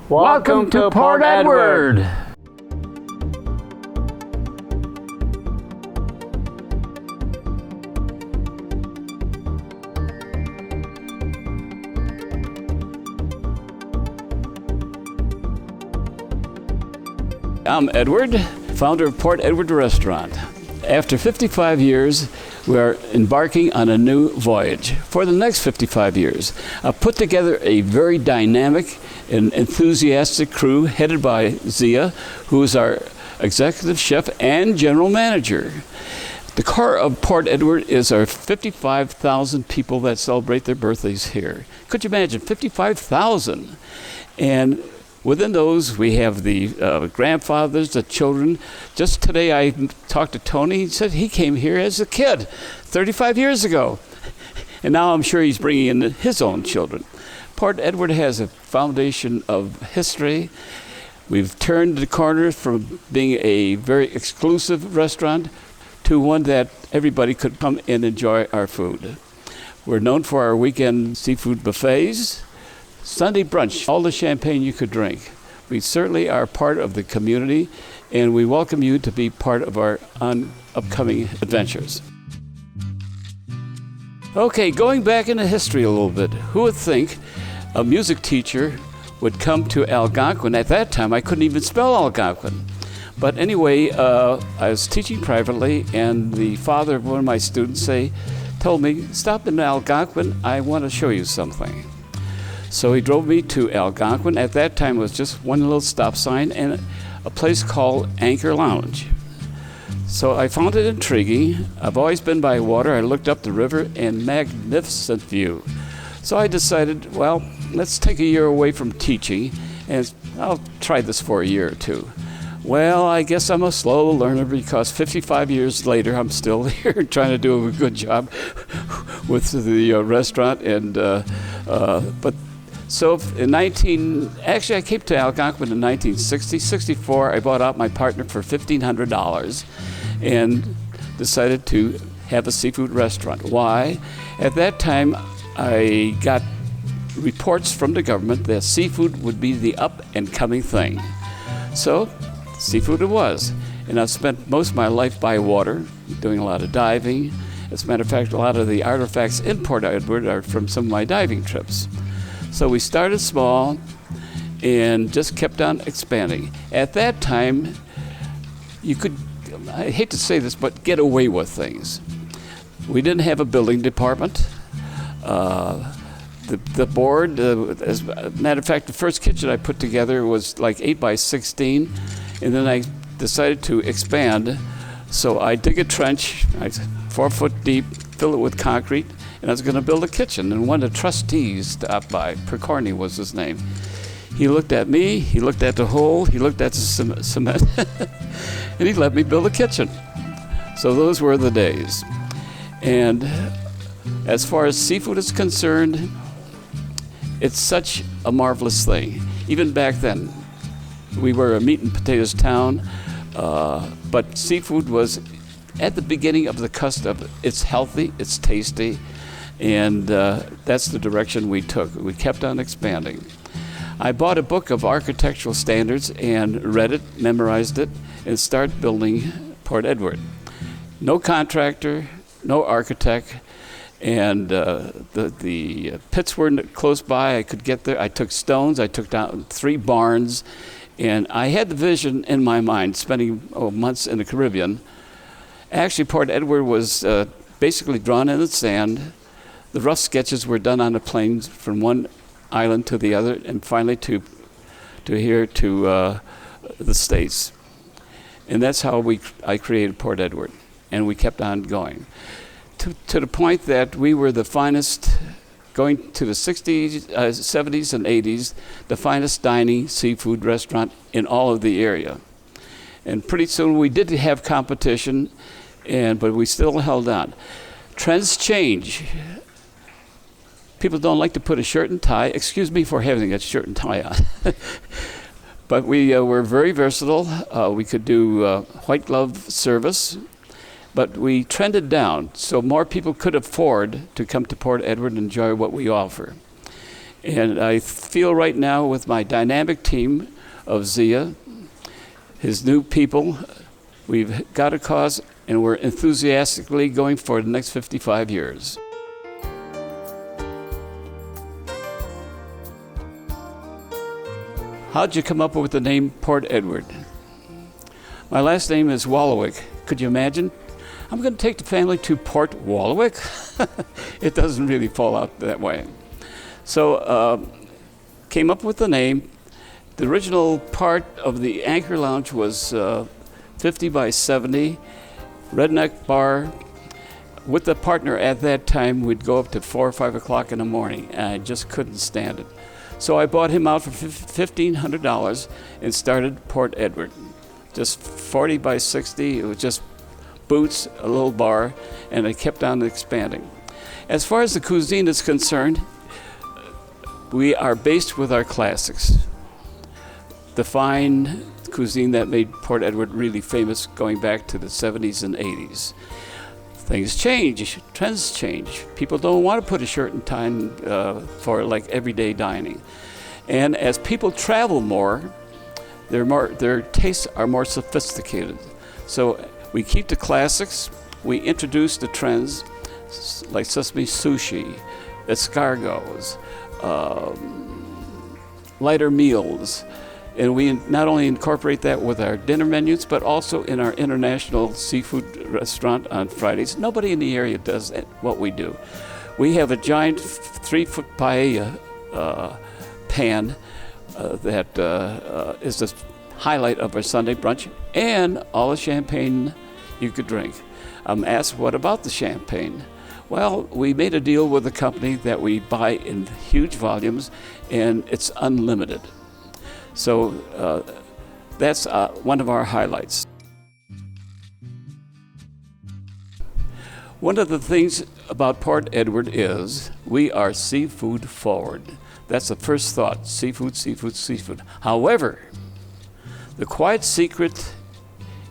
Welcome to Port Edward. I'm Edward, founder of Port Edward Restaurant. After 55 years, we are embarking on a new voyage. For the next 55 years, I've put together a very dynamic and enthusiastic crew headed by Zia, who is our executive chef and general manager. The core of Port Edward is our 55,000 people that celebrate their birthdays here. Could you imagine, 55,000? And within those, we have the grandfathers, the children. Just today, I talked to Tony. He said he came here as a kid 35 years ago. And now I'm sure he's bringing in his own children. Port Edward has a foundation of history. We've turned the corner from being a very exclusive restaurant to one that everybody could come and enjoy our food. We're known for our weekend seafood buffets, Sunday brunch, all the champagne you could drink. We certainly are part of the community, and we welcome you to be part of our upcoming adventures. Okay, going back into history a little bit, who would think a music teacher would come to Algonquin? At that time, I couldn't even spell Algonquin. But anyway, I was teaching privately, and the father of one of my students told me, stop in Algonquin, I want to show you something. So he drove me to Algonquin. At that time, it was just one little stop sign and a place called Anchor Lounge. So I found it intriguing. I've always been by water. I looked up the river and magnificent view. So I decided, well, let's take a year away from teaching, and I'll try this for a year or two. Well, I guess I'm a slow learner because 55 years later, I'm still here trying to do a good job with the restaurant. So I came to Algonquin in 1960. 64, I bought out my partner for $1,500 and decided to have a seafood restaurant. Why? At that time, I got reports from the government that seafood would be the up-and-coming thing. So, seafood it was. And I've spent most of my life by water, doing a lot of diving. As a matter of fact, a lot of the artifacts in Port Edward are from some of my diving trips. So we started small and just kept on expanding. At that time, you could, I hate to say this, but get away with things. We didn't have a building department. The board, as a matter of fact, the first kitchen I put together was like 8 by 16, and then I decided to expand. So I dig a trench, 4 foot deep, fill it with concrete, and I was going to build a kitchen. And one of the trustees stopped by. Percorny was his name. He looked at me, he looked at the hole, he looked at the cement, and he let me build a kitchen. So those were the days. And as far as seafood is concerned, it's such a marvelous thing. Even back then, we were a meat and potatoes town, but seafood was at the beginning of the cusp of it's healthy, it's tasty, and that's the direction we took. We kept on expanding. I bought a book of architectural standards and read it, memorized it, and started building Port Edward. No contractor, no architect, and the pits were close by. I could get there. I took stones. I took down 3 barns, and I had the vision in my mind, spending months in the Caribbean. Actually, Port Edward was basically drawn in the sand. The rough sketches were done on the planes from one island to the other, and finally to here to the States. And that's how I created Port Edward, and we kept on going. To the point that we were the finest, going to the 60s, 70s, and 80s, the finest dining seafood restaurant in all of the area. And pretty soon we did have competition, but we still held on. Trends change. People don't like to put a shirt and tie. Excuse me for having a shirt and tie on. But we were very versatile. We could do white glove service. But we trended down, so more people could afford to come to Port Edward and enjoy what we offer. And I feel right now with my dynamic team of Zia, his new people, we've got a cause and we're enthusiastically going for the next 55 years. How'd you come up with the name Port Edward? My last name is Wolowic. Could you imagine? I'm going to take the family to Port Wolowic. It doesn't really fall out that way. So came up with the name. The original part of the Anchor Lounge was 50 by 70, redneck bar. With the partner at that time, we'd go up to 4 or 5 o'clock in the morning, and I just couldn't stand it. So I bought him out for $1,500 and started Port Edward. Just 40 by 60, it was just boots, a little bar, and it kept on expanding. As far as the cuisine is concerned, we are based with our classics. The fine cuisine that made Port Edward really famous going back to the 70s and 80s. Things change, trends change. People don't want to put a shirt and tie for like everyday dining. And as people travel more, their tastes are more sophisticated. So we keep the classics, we introduce the trends like sesame sushi, escargots, lighter meals. And we not only incorporate that with our dinner menus, but also in our international seafood restaurant on Fridays. Nobody in the area does what we do. We have a giant 3-foot paella pan that is the highlight of our Sunday brunch, and all the champagne you could drink. I'm asked, what about the champagne? Well, we made a deal with a company that we buy in huge volumes, and it's unlimited. So that's one of our highlights. One of the things about Port Edward is we are seafood forward. That's the first thought, seafood, seafood, seafood. However, the quiet secret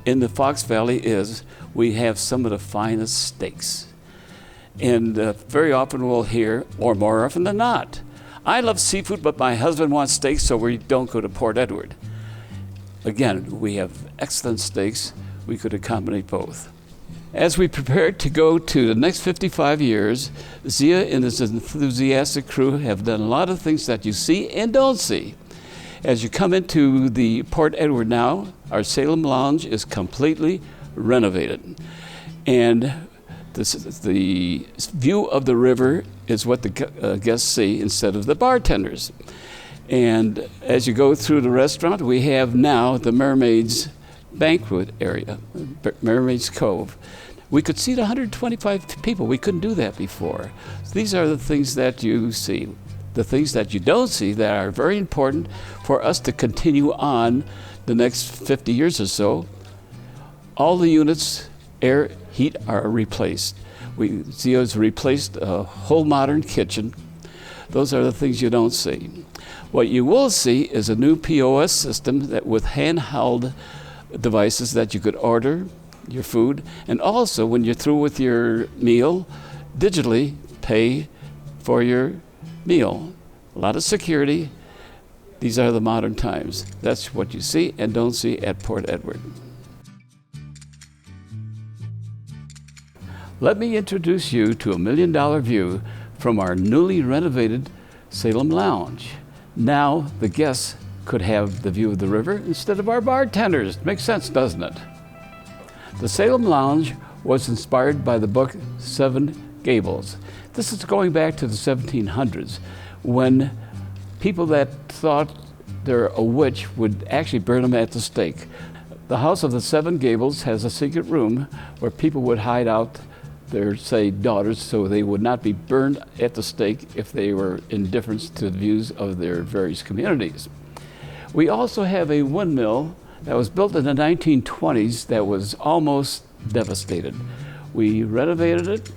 in the Fox Valley is we have some of the finest steaks. And very often we'll hear, or more often than not, I love seafood, but my husband wants steaks, so we don't go to Port Edward. Again, we have excellent steaks. We could accommodate both. As we prepare to go to the next 55 years, Zia and his enthusiastic crew have done a lot of things that you see and don't see. As you come into the Port Edward now, our Salem Lounge is completely renovated. And the view of the river is what the guests see instead of the bartenders. And as you go through the restaurant, we have now the Mermaids banquet area, Mermaids Cove. We could seat 125 people. We couldn't do that before. So these are the things that you see. The things that you don't see that are very important for us to continue on the next 50 years or so. All the units, air, heat are replaced. Zia's replaced a whole modern kitchen. Those are the things you don't see. What you will see is a new POS system that with handheld devices that you could order your food, and also when you're through with your meal, digitally pay for your meal. A lot of security. These are the modern times. That's what you see and don't see at Port Edward. Let me introduce you to a $1 million view from our newly renovated Salem Lounge. Now the guests could have the view of the river instead of our bartenders. Makes sense, doesn't it? The Salem Lounge was inspired by the book Seven Gables. This is going back to the 1700s when people that thought they're a witch would actually burn them at the stake. The House of the Seven Gables has a secret room where people would hide out their, say, daughters so they would not be burned at the stake if they were indifferent to the views of their various communities. We also have a windmill that was built in the 1920s that was almost devastated. We renovated it.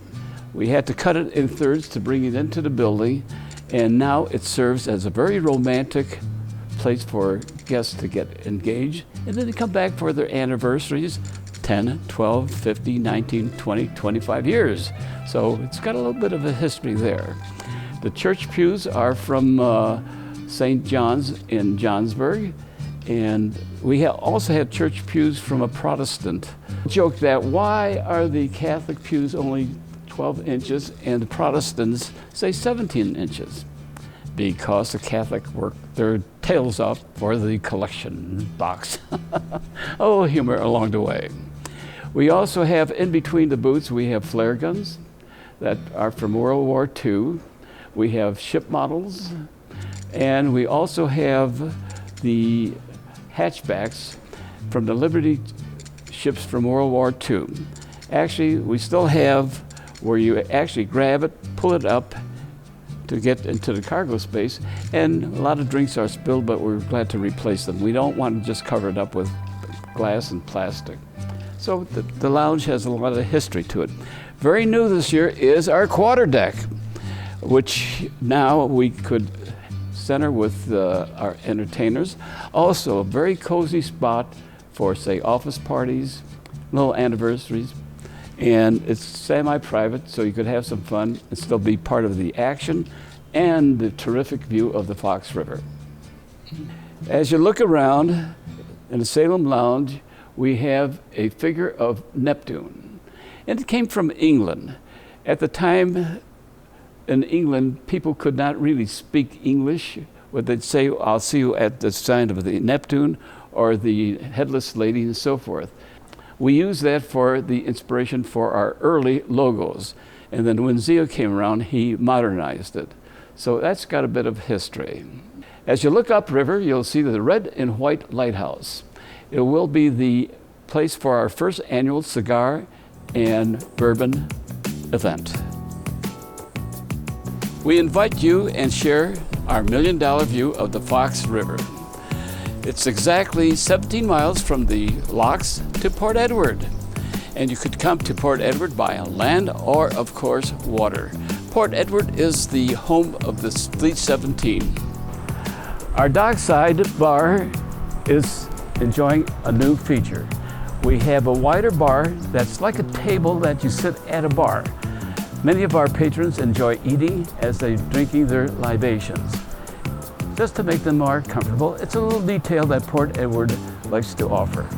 We had to cut it in thirds to bring it into the building, and now it serves as a very romantic place for guests to get engaged, and then they come back for their anniversaries, 10, 12, 50, 19, 20, 25 years. So it's got a little bit of a history there. The church pews are from St. John's in Johnsburg, and we also have church pews from a Protestant. Joke that why are the Catholic pews only 12 inches and the Protestants say 17 inches? Because the Catholic work their tails off for the collection box. Oh, humor along the way. We also have, in between the booths, we have flare guns that are from World War II. We have ship models, and we also have the hatchbacks from the Liberty ships from World War II. Actually, we still have where you actually grab it, pull it up to get into the cargo space, and a lot of drinks are spilled, but we're glad to replace them. We don't want to just cover it up with glass and plastic. So the lounge has a lot of history to it. Very new this year is our quarterdeck, which now we could center with our entertainers. Also a very cozy spot for, say, office parties, little anniversaries, and it's semi-private, so you could have some fun and still be part of the action and the terrific view of the Fox River. As you look around in the Salem Lounge, we have a figure of Neptune, and it came from England. At the time in England, people could not really speak English. What they'd say, I'll see you at the sign of the Neptune or the Headless Lady and so forth. We use that for the inspiration for our early logos. And then when Zio came around, he modernized it. So that's got a bit of history. As you look upriver, you'll see the red and white lighthouse. It will be the place for our first annual cigar and bourbon event. We invite you and share our $1 million view of the Fox River. It's exactly 17 miles from the locks to Port Edward. And you could come to Port Edward by land or, of course, water. Port Edward is the home of the Fleet 17. Our dockside bar is enjoying a new feature. We have a wider bar that's like a table that you sit at a bar. Many of our patrons enjoy eating as they're drinking their libations. Just to make them more comfortable, it's a little detail that Port Edward likes to offer.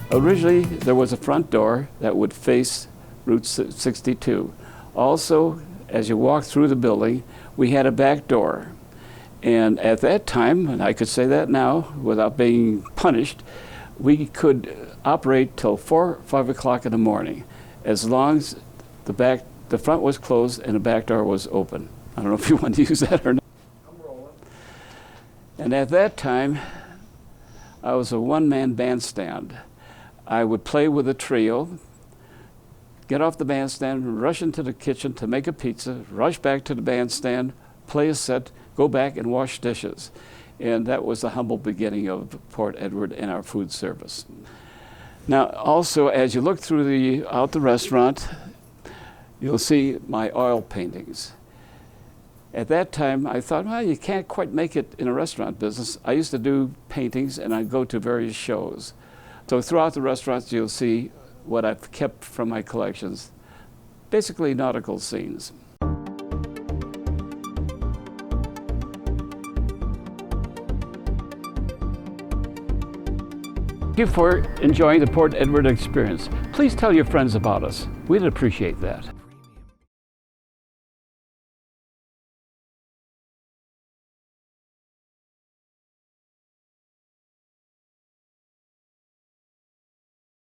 Originally, there was a front door that would face Route 62. Also, as you walk through the building, we had a back door. And at that time, and I could say that now without being punished, we could operate till 4 or 5 o'clock in the morning, as long as the front was closed and the back door was open. I don't know if you want to use that or not. I'm rolling. And at that time, I was a one-man bandstand. I would play with a trio, get off the bandstand, rush into the kitchen to make a pizza, rush back to the bandstand, play a set, go back and wash dishes. And that was the humble beginning of Port Edward and our food service. Now, also, as you look through out the restaurant, you'll see my oil paintings. At that time, I thought, well, you can't quite make it in a restaurant business. I used to do paintings, and I'd go to various shows. So throughout the restaurants, you'll see what I've kept from my collections, basically nautical scenes. Thank you for enjoying the Port Edward experience. Please tell your friends about us. We'd appreciate that.